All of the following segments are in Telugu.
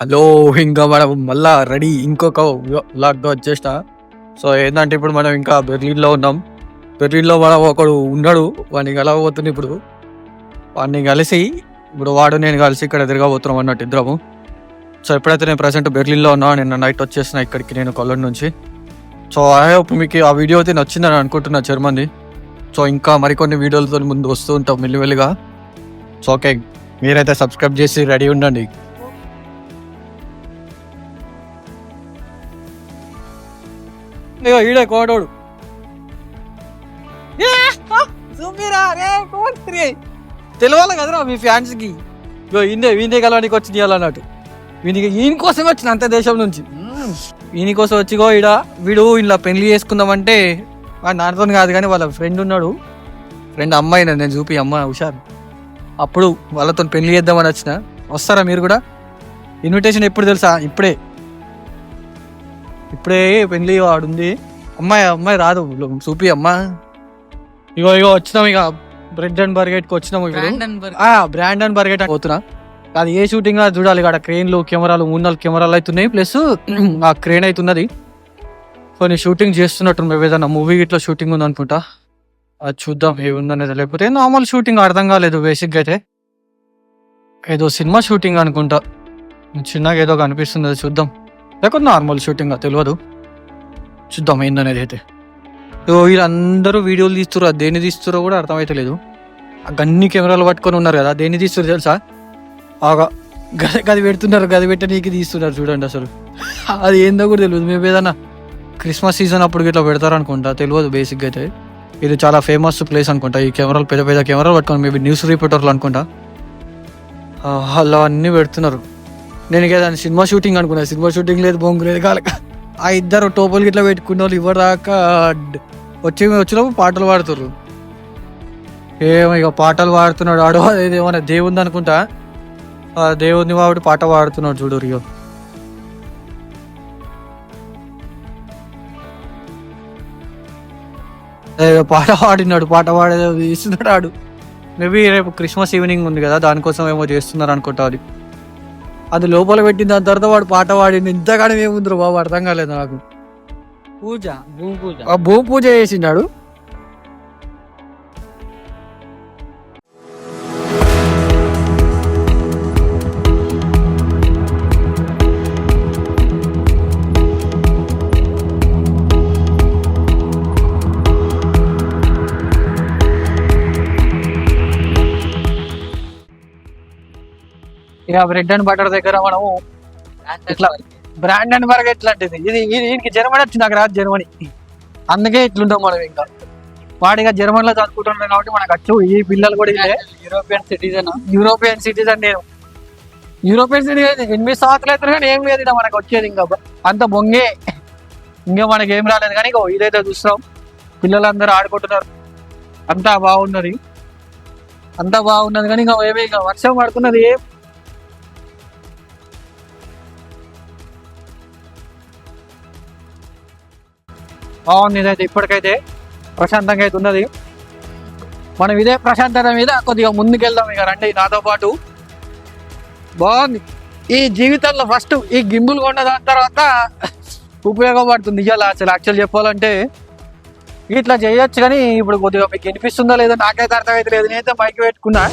హలో, ఇంకా మనం మళ్ళా రెడీ ఇంకొక వ్లాగ్తో వచ్చేసిన. సో ఏంటంటే ఇప్పుడు మనం ఇంకా బెర్లిన్లో ఉన్నాం. బెర్లిన్లో మనం ఒకడు ఉన్నాడు, వాడిని కలవబోతుంది. ఇప్పుడు వాడిని కలిసి ఇప్పుడు వాడు నేను కలిసి ఇక్కడ తిరగబోతున్నాం అన్నట్టు ఇద్దరము. సో ఎప్పుడైతే నేను ప్రజెంట్ బెర్లిన్లో ఉన్నా, నిన్న నైట్ వచ్చేసిన ఇక్కడికి నేను కొలంన్ నుంచి. సో ఐ హోప్ మీకు ఆ వీడియో అయితే నచ్చిందని అనుకుంటున్నా జర్మనీ. సో ఇంకా మరికొన్ని వీడియోలతో ముందు వస్తూ ఉంటాం మెల్లిమెల్లిగా. సో ఓకే, మీరైతే సబ్స్క్రైబ్ చేసి రెడీ ఉండండి. ఈడే కోడోడు తెలియాలి కదరా మీ ఫ్యాన్స్ కి. వీందే కలవానికి వచ్చి తీయాలన్నట్టు. ఈయన కోసం వచ్చిన అంత దేశం నుంచి ఈయన కోసం వచ్చిగో వీడు ఇలా పెళ్లి చేసుకుందామంటే వాడు నాతో కాదు కానీ వాళ్ళ ఫ్రెండ్ ఉన్నాడు. ఫ్రెండ్ అమ్మాయి నేను చూపి అమ్మ హుషారు. అప్పుడు వాళ్ళతో పెళ్లి చేద్దామని వచ్చిన. వస్తారా మీరు కూడా? ఇన్విటేషన్ ఎప్పుడు తెలుసా? ఇప్పుడే పెళ్లి వాడుంది. అమ్మాయి రాదు చూపి అమ్మ. ఇగో వచ్చినాం. ఇక బ్రెడ్ అండ్ బర్గెట్ కి వచ్చినాము. బ్రాండన్ బర్గెట్ అని పోతున్నా. అది ఏ షూటింగ్ చూడాలి. ఇక్కడ క్రేన్లు కెమెరాలు 3-4 కెమెరాలు అవుతున్నాయి, ప్లస్ ఆ క్రేన్ అవుతున్నది. సో నేను షూటింగ్ చేస్తున్నట్టు మేము ఏదైనా మూవీ ఇట్లా షూటింగ్ ఉంది అనుకుంటా. అది చూద్దాం ఏముందనేది. లేకపోతే నార్మల్ షూటింగ్ అర్థం కాలేదు. బేసిక్గా అయితే ఏదో సినిమా షూటింగ్ అనుకుంటా. చిన్నగా ఏదో కనిపిస్తుంది, అది చూద్దాం. లేకపోతే నార్మల్ షూటింగ్ తెలియదు, చూద్దాం ఏందనేది. అయితే వీళ్ళందరూ వీడియోలు తీస్తున్నారు, అది దేన్ని తీస్తురో కూడా అర్థమైతే లేదు. అన్ని కెమెరాలు పట్టుకొని ఉన్నారు కదా, దేన్ని తీస్తున్నారు తెలుసా? గది పెడుతున్నారు, గది పెట్టి నీకు తీస్తున్నారు చూడండి. అసలు అది ఏందో కూడా తెలియదు. మేము ఏదైనా క్రిస్మస్ సీజన్ అప్పుడు ఇట్లా పెడతారు అనుకుంటా, తెలియదు. బేసిక్గా అయితే ఇది చాలా ఫేమస్ ప్లేస్ అనుకుంటా. ఈ కెమెరాలు పెద్ద పెద్ద కెమెరాలు పట్టుకొని మేబీ న్యూస్ రిపోర్టర్లు అనుకుంటా, అలా అన్నీ పెడుతున్నారు. నేను ఏదైనా సినిమా షూటింగ్ అనుకున్నా, సినిమా షూటింగ్ లేదు, బొంగు లేదు. కాలక ఆ ఇద్దరు టోపులు గిట్లా పెట్టుకున్న వాళ్ళు ఇవ్వదాకా వచ్చినప్పుడు పాటలు పాడుతున్నారు. ఇక పాటలు పాడుతున్నాడు ఆడు. అది ఏమన్నా దేవుంది అనుకుంటా, ఆ దేవుని వాడు పాట పాడుతున్నాడు చూడు. ఇగో పాట పాడేదో తీస్తున్నాడు ఆడు. మేబీ రేపు క్రిస్మస్ ఈవినింగ్ ఉంది కదా, దానికోసం ఏమో చేస్తున్నారు అనుకుంటా. అది లోపల పెట్టిన దాని తర్వాత వాడు పాట పాడింది. ఇంతగానే ఏముందరు బాబు, అర్థం కాలేదు నాకు. భూమి పూజ చేసినాడు. ఇక బ్రెడ్ అండ్ బటర్ దగ్గర మనము ఇట్లా బ్రాండ్ అండ్ బర్గర్ ఇట్లాంటిది. ఇది ఈయనకి జర్మనీ వచ్చింది, నాకు రాదు జర్మనీ. అందుకే ఇట్లుంటాం మనం. ఇంకా వాడిగా జర్మనీలో చదువుకుంటున్నాం కాబట్టి మనకు వచ్చు. ఈ పిల్లలు కూడా ఇదే యూరోపియన్ సిటిజన్. నేను యూరోపియన్ సిటిజన్ 8 సంవత్సరాలు అవుతారు కానీ ఏం లేదు ఇలా మనకు వచ్చేది. ఇంకా అంత బొంగే, ఇంకా మనకి ఏం రాలేదు. కానీ ఇదైతే చూస్తాం, పిల్లలందరూ ఆడుకుంటున్నారు. అంతా బాగున్నది కానీ ఇంకా ఏమీ వర్షం పడుతున్నది. బాగుంది. ఇదైతే ఇప్పటికైతే ప్రశాంతంగా అయితే ఉన్నది. మనం ఇదే ప్రశాంతత మీద కొద్దిగా ముందుకెళ్దాం. ఇక రండి నాతో పాటు. బాగుంది. ఈ జీవితంలో ఫస్ట్ ఈ గింబుల్ కొన్న దాని తర్వాత ఉపయోగపడుతుంది. ఇవాళ అసలు యాక్చువల్ చెప్పాలంటే ఇట్లా చేయొచ్చు, కానీ ఇప్పుడు కొద్దిగా మీకు వినిపిస్తుందా లేదా నాకైతే అర్థమైతే లేదు. నేనైతే మైక్ పెట్టుకున్నా.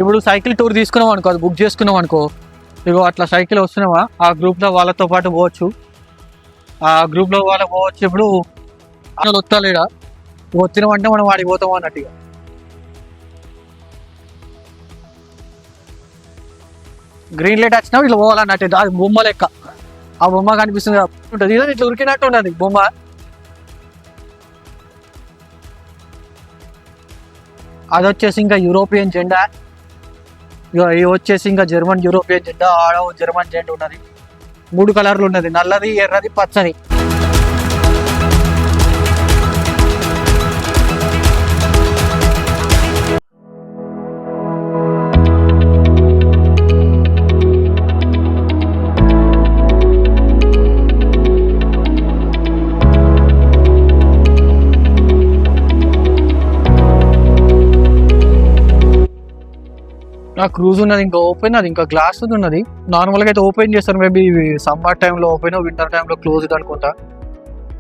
ఇప్పుడు సైకిల్ టూర్ తీసుకున్నాం అనుకో, అది బుక్ చేసుకున్నాం అనుకో, ఇగో అట్లా సైకిల్ వస్తున్నావా ఆ గ్రూప్లో వాళ్ళతో పాటు పోవచ్చు. ఆ గ్రూప్లో వాళ్ళకి పోవచ్చు. ఇప్పుడు వాళ్ళు వస్తలేడా, వచ్చినామంటే మనం వాడికి పోతాం అన్నట్టుగా. గ్రీన్ లైట్ వచ్చినా ఇట్లా పోవాలన్నట్టు. అది బొమ్మ లెక్క, ఆ బొమ్మ కనిపిస్తుంది ఉంటుంది, ఇట్లా ఉరికినట్టు ఉన్నది బొమ్మ. అది వచ్చేసి ఇంకా యూరోపియన్ జెండా. ఇవి వచ్చేసి ఇంకా జర్మన్ యూరోపియన్ జెండా. ఆడ జర్మన్ జెండా ఉన్నది, 3 కలర్లు ఉన్నది, నల్లది, ఎర్రది, పచ్చది. ఆ క్రూజ్ ఉన్నది ఇంకా ఓపెన్, అది ఇంకా గ్లాస్ ఉన్నది. నార్మల్గా అయితే ఓపెన్ చేస్తారు, మేబీ సమ్మర్ టైంలో ఓపెన్, వింటర్ టైంలో క్లోజ్ అనుకుంటా.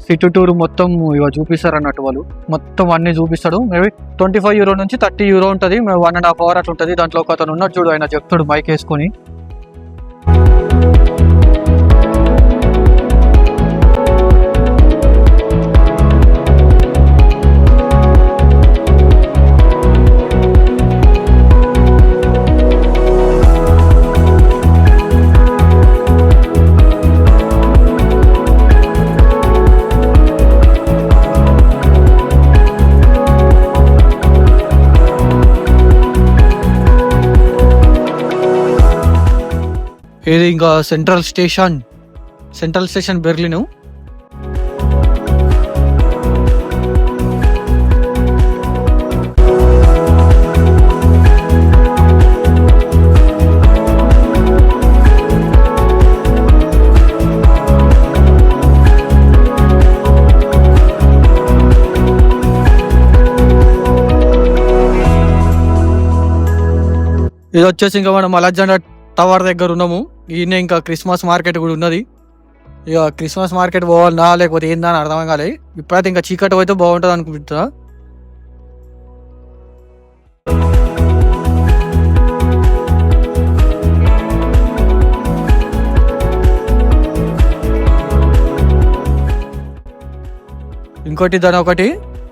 సిటీ టూర్ మొత్తం ఇక చూపిస్తారు అన్నట్టు వాళ్ళు, మొత్తం అన్ని చూపిస్తాడు. మేబీ €25 నుంచి €30 ఉంటుంది, 1.5 hours అట్లా ఉంటుంది. దాంట్లో ఒక అతను ఉన్నాడు చూడు, ఆయన చెప్తాడు మైక్ వేసుకొని. ఇది ఇంకా సెంట్రల్ స్టేషన్ బెర్లిన్. ఇది వచ్చేసి ఇంకా మనం అలెగ్జాండర్ టవర్ దగ్గర ఉన్నాము. ఈయన ఇంకా క్రిస్మస్ మార్కెట్ కూడా ఉన్నది. ఇక క్రిస్మస్ మార్కెట్ పోవాలన్నా లేకపోతే ఏందా అని అర్థం కాలే. ఇప్పుడైతే ఇంకా చీకటి అయితే బాగుంటుంది అనుకుంటా.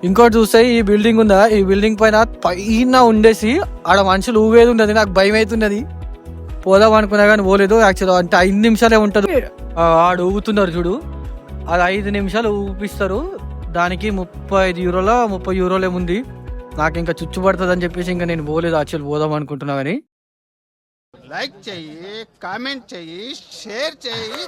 ఇంకోటి చూస్తే ఈ బిల్డింగ్ ఉందా, ఈ బిల్డింగ్ పైన ఉండేసి ఆడ మనుషులు ఊగేది ఉన్నది. నాకు భయం అవుతున్నది, పోదాం అనుకున్నా కానీ పోలేదు. యాక్చువల్ అంటే 5 నిమిషాలే ఉంటుంది. ఆడు ఊగుతున్నారు చూడు, అది 5 నిమిషాలు ఊపిస్తారు. దానికి €30 ఏముంది. నాకు ఇంకా చుచ్చు పడుతుంది అని చెప్పేసి ఇంకా నేను పోలేదు. యాక్చువల్ పోదాం అనుకుంటున్నా కానీ. లైక్ చెయ్యి, కామెంట్ చెయ్యి, షేర్ చెయ్యి,